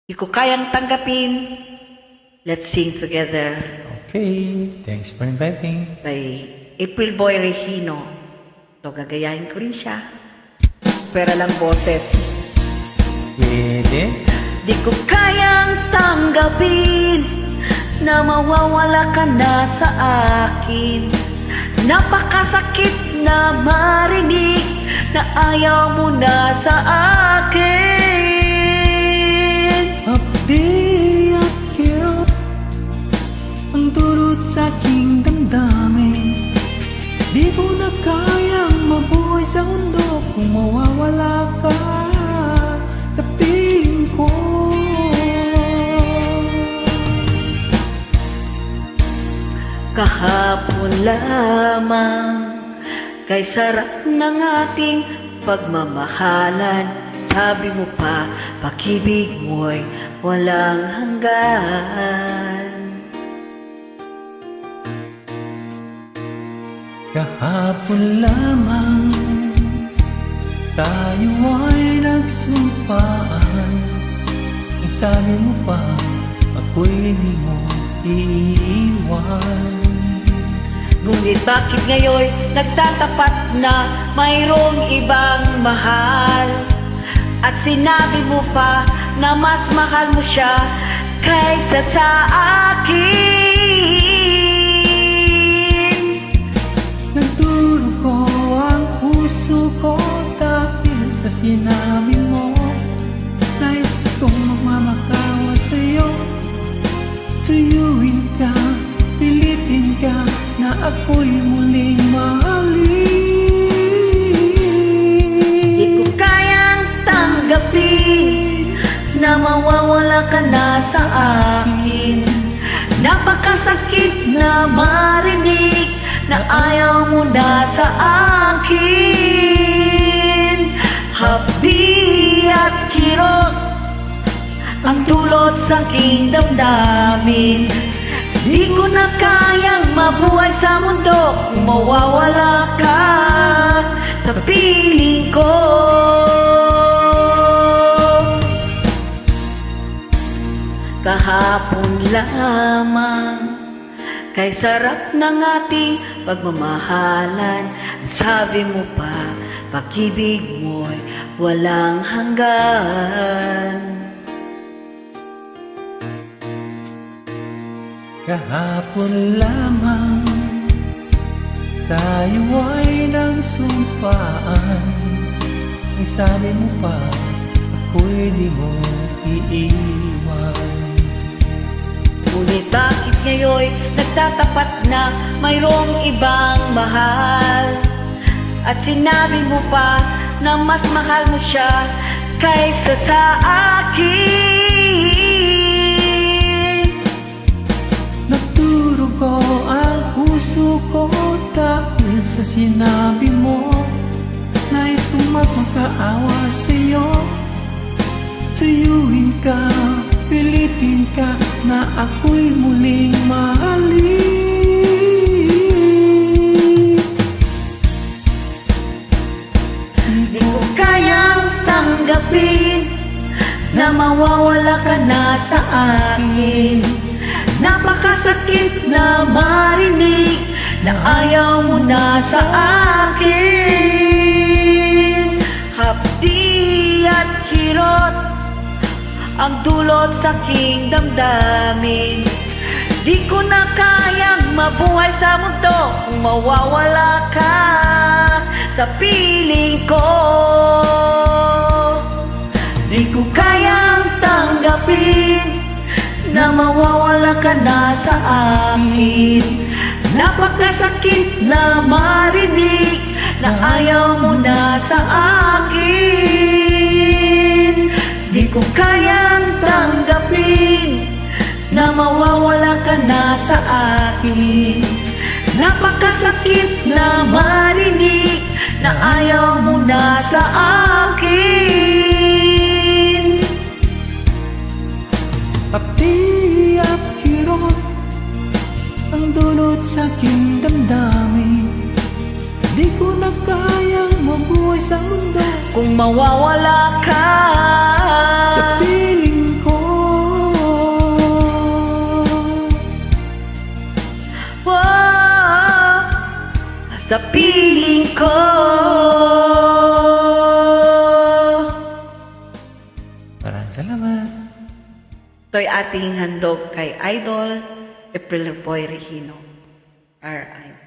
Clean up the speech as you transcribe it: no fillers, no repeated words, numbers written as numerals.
Di ko kayang tanggapin. Let's sing together Okay, thanks for inviting. by April Boy Regino. So, gagayahin ko rin siya. Pera lang boses. Pwede? Di ko kayang tanggapin na mawawala ka na sa akin. Napakasakit na marinig na ayaw mo na sa akin. Hapdi at kirot ang turot sa aking damdamin. Di ko na kayang mabuhay sa mundo kung mawawala ka sa piling ko. Kahapon lamang kay sarap ng ating pagmamahalan. Sabi mo pa, pag-ibig mo'y walang hanggan. Kahapon lamang tayo ay nagsumpaan. Ang sabi mo pa, ako'y di mo iiwan. Ngunit bakit ngayon nagtatapat na mayroong ibang mahal? At sinabi mo pa na mas mahal mo siya kaysa sa akin. Nagdurugo ang puso ko dahil sa sinabi mo. Nais kong magmamakawa sa'yo. Suyuin ka, pilitin ka na ako'y muling mahalin. Di ko kayang tanggapin na mawawala ka na sa akin. Napakasakit na marinig na ayaw mo na sa akin. Hapdi at kirot ang dulot sa aking damdamin. Di ko na kayang mabuhay sa mundo kung mawawala ka sa piling ko. Kahapon lamang kay sarap ng ating pagmamahalan. Sabi mo pa, pag-ibig mo'y walang hanggan. Kahapon lamang tayo ay nagsumpaan. Ang sabi mo pa, ako'y di mo iiwan. Ngunit bakit ngayon nagtatapat na mayroong ibang mahal? At sinabi mo pa na mas mahal mo siya kaysa sa akin. Nagdurugo ang puso ko dahil sa sinabi mo. Nais kong magmakaawa sa'yo. Suyuin ka, pilitin ka na ako'y muling mahalin. Di ko kayang tanggapin na mawawala ka na sa akin. Napakasakit na marinig na ayaw mo na sa akin. Hapdi at kirot ang dulot sa aking damdamin. Di ko na kayang mabuhay sa mundo kung mawawala ka sa piling ko. Di ko kayang tanggapin na mawawala ka na sa akin. Napakasakit na marinig na ayaw mo na sa akin. Di ko kayang tanggapin na mawawala ka na sa akin. Napakasakit na marinig na ayaw mo na sa akin. Hapdi at kirot ang dulot sa aking damdamin. Di ko na kayang mabuhay sa mundo kung mawawala ka sa piling ko. sa piling ko. Maraming salamat. Ito'y ating handog kay Idol April Boy Regino. R.I.